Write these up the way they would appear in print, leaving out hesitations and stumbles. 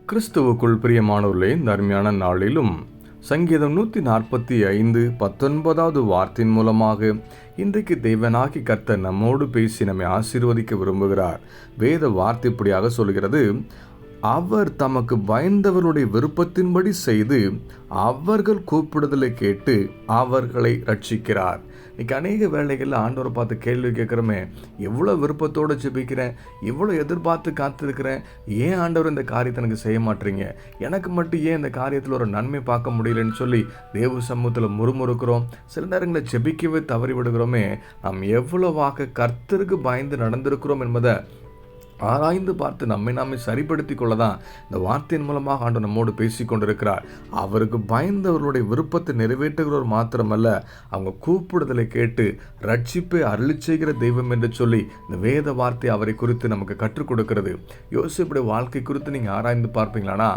கிறிஸ்துவுக்குள் பிரியமானவர்களே, இந்த அருமையான நாளிலும் சங்கீதம் 145:19 வார்த்தையின் மூலமாக இன்றைக்கு தேவனாகி கர்த்தர் நம்மோடு பேசி நம்மை ஆசீர்வதிக்க விரும்புகிறார். வேத வார்த்தை இப்படியாக சொல்கிறது: அவர் தமக்கு பயந்தவருடைய விருப்பத்தின்படி செய்து அவர்கள் கூப்பிடுதலை கேட்டு அவர்களை ரட்சிக்கிறார். இன்னைக்கு அநேக வேளைகளில் ஆண்டவரை பார்த்து கேள்வி கேட்குறோமே, எவ்வளோ விருப்பத்தோடு ஜெபிக்கிறேன், எவ்வளோ எதிர்பார்த்து காத்திருக்கிறேன், ஏன் ஆண்டவர் இந்த காரியத்தை எனக்கு செய்ய மாட்டீங்க, எனக்கு மட்டும் ஏன் இந்த காரியத்தில் ஒரு நன்மை பார்க்க முடியலன்னு சொல்லி தேவ சமூகத்தில் முறுமுறுக்கிறோம். சில நேரங்களில் ஜெபிக்கவே தவறி விடுகிறோமே. நாம் எவ்வளவாக கர்த்தருக்கு பயந்து நடந்திருக்கிறோம் என்பதை ஆராய்ந்து பார்த்து நம்மை நாமே சரிப்படுத்திக் கொள்ளதான் இந்த வார்த்தையின் மூலமாக ஆண்டவர் நம்மோடு பேசி கொண்டிருக்கிறார். அவருக்கு பயந்தவர்களுடைய விருப்பத்தை நிறைவேற்றுகிறவர் மாத்திரமல்ல, அவங்க கூப்பிடுதலை கேட்டு ரட்சிப்பை அருளி செய்கிற தெய்வம் என்று சொல்லி இந்த வேத வார்த்தை அவரை குறித்து நமக்கு கற்றுக் கொடுக்கிறது. யோசேப்புடைய வாழ்க்கை குறித்து நீங்கள் ஆராய்ந்து பார்ப்பீங்களானா,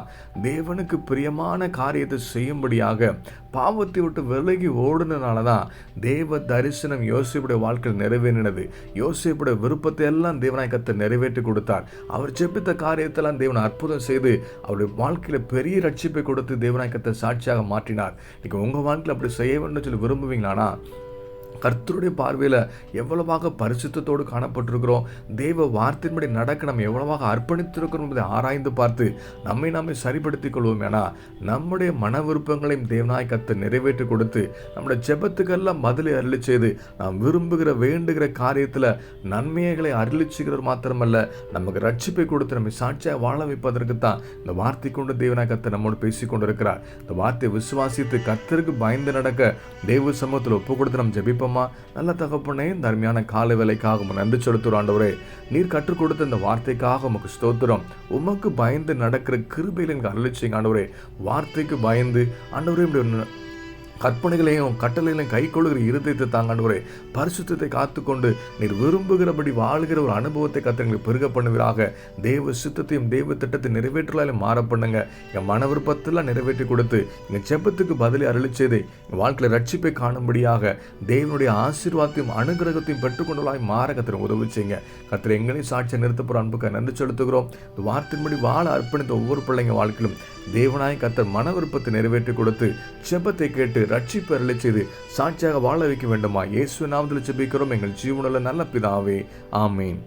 தேவனுக்கு பிரியமான காரியத்தை செய்யும்படியாக பாவத்தை விட்டு விலகி ஓடுனதுனால தான் தேவ தரிசனம் யோசேப்புடைய வாழ்க்கையில் நிறைவேறினது. யோசேப்புடைய விருப்பத்தை எல்லாம் தேவனாய் கர்த்தர் நிறைவேற்றி கொடுத்தார். அவர் ஜெபித்த காரியத்தெல்லாம் தேவன் அற்புதம் செய்து அவருடைய வாழ்க்கையில பெரிய ரட்சிப்பை கொடுத்து தேவனாய் கர்த்தர் சாட்சியாக மாற்றினார். இன்னைக்கு உங்க வாழ்க்கையில் அப்படி செய்ய வேண்டும் சொல்லி விரும்புவீங்களானா, கர்த்தருடைய பார்வையில் எவ்வளவாக பரிசுத்தத்தோடு காணப்பட்டிருக்கிறோம், தேவ வார்த்தையின்படி நடக்க நம்ம எவ்வளவாக அர்ப்பணித்திருக்கிறோம் என்பதை ஆராய்ந்து பார்த்து நம்மை நாமே சரிப்படுத்திக் கொள்வோம். ஏன்னா நம்முடைய மன விருப்பங்களையும் தேவனாய் கர்த்தர் நிறைவேற்றி கொடுத்து நம்முடைய ஜெபத்துக்கெல்லாம் பதிலை அருளி செய்து நாம் விரும்புகிற வேண்டுகிற காரியத்தில் நன்மைகளை அருளி செய்கிறது மாத்திரமல்ல, நமக்கு ரட்சிப்பை கொடுத்து நம்மை சாட்சியாக வாழ வைப்பதற்கு தான் இந்த வார்த்தை கொண்டு தேவனாய் கர்த்தர் நம்மோடு பேசி கொண்டிருக்கிறார். இந்த வார்த்தையை விசுவாசித்து கர்த்தருக்கு பயந்து நடக்க தேவ சமூகத்தில் ஒப்பு கொடுத்து நம்ம ஜெபிப்போம். நல்ல தகப்பனே, இந்த அருமையான காலை வேலைக்காக நன்றி செலுத்துகிறோம். ஆண்டவரே, நீர் கற்றுக் கொடுத்த இந்த வார்த்தைக்காக உமக்கு ஸ்தோத்திரம். உமக்கு பயந்து நடக்கிற கிருபையில் எனக்கு அருளி செய்யுங்க ஆண்டவரே. வார்த்தைக்கு பயந்து ஆண்டவரே, இப்படி கற்பனைகளையும் கட்டளைகளையும் கை கொள்ளுகிற இருதயத்தை தாங்க ஆண்டவரே. பரிசுத்தத்தை காத்துக்கொண்டு நீர் விரும்புகிறபடி வாழ்கிற ஒரு அனுபவத்தை கர்த்தங்களுக்கு பெருக பண்ணுவீராக. தேவ சித்தத்தையும் தேவ திட்டத்தை நிறைவேற்றலாம் மாற பண்ணுங்க. என் மன விருப்பத்தெல்லாம் நிறைவேற்றி கொடுத்து எங்கள் செபத்துக்கு பதிலை அருளி செய்து எங்கள் வாழ்க்கையில் ரட்சிப்பை காணும்படியாக தேவனுடைய ஆசீர்வாதத்தையும் அனுகிரகத்தையும் பெற்றுக்கொண்டலாய் மாற கர்த்தர் உதவி செய்யுங்க. கர்த்தர் எங்களையும் சாட்சியை நிறுத்தப்போகிற அன்புக்கு நன்றி செலுத்துகிறோம். இந்த வார்த்தையின்படி வாழ அர்ப்பணித்த ஒவ்வொரு பிள்ளைங்க வாழ்க்கையிலும் தேவனாய் கர்த்தர் மன விருப்பத்தை நிறைவேற்றி கொடுத்து செபத்தை கேட்டு ரட்சிப்பு அருளி செய்து சாட்சியாக வாழ வைக்க வேண்டுமா? இயேசு நாமத்தில் ஜெபிக்கிறோம் எங்கள் ஜீவனுள்ள நல்ல பிதாவே, ஆமீன்.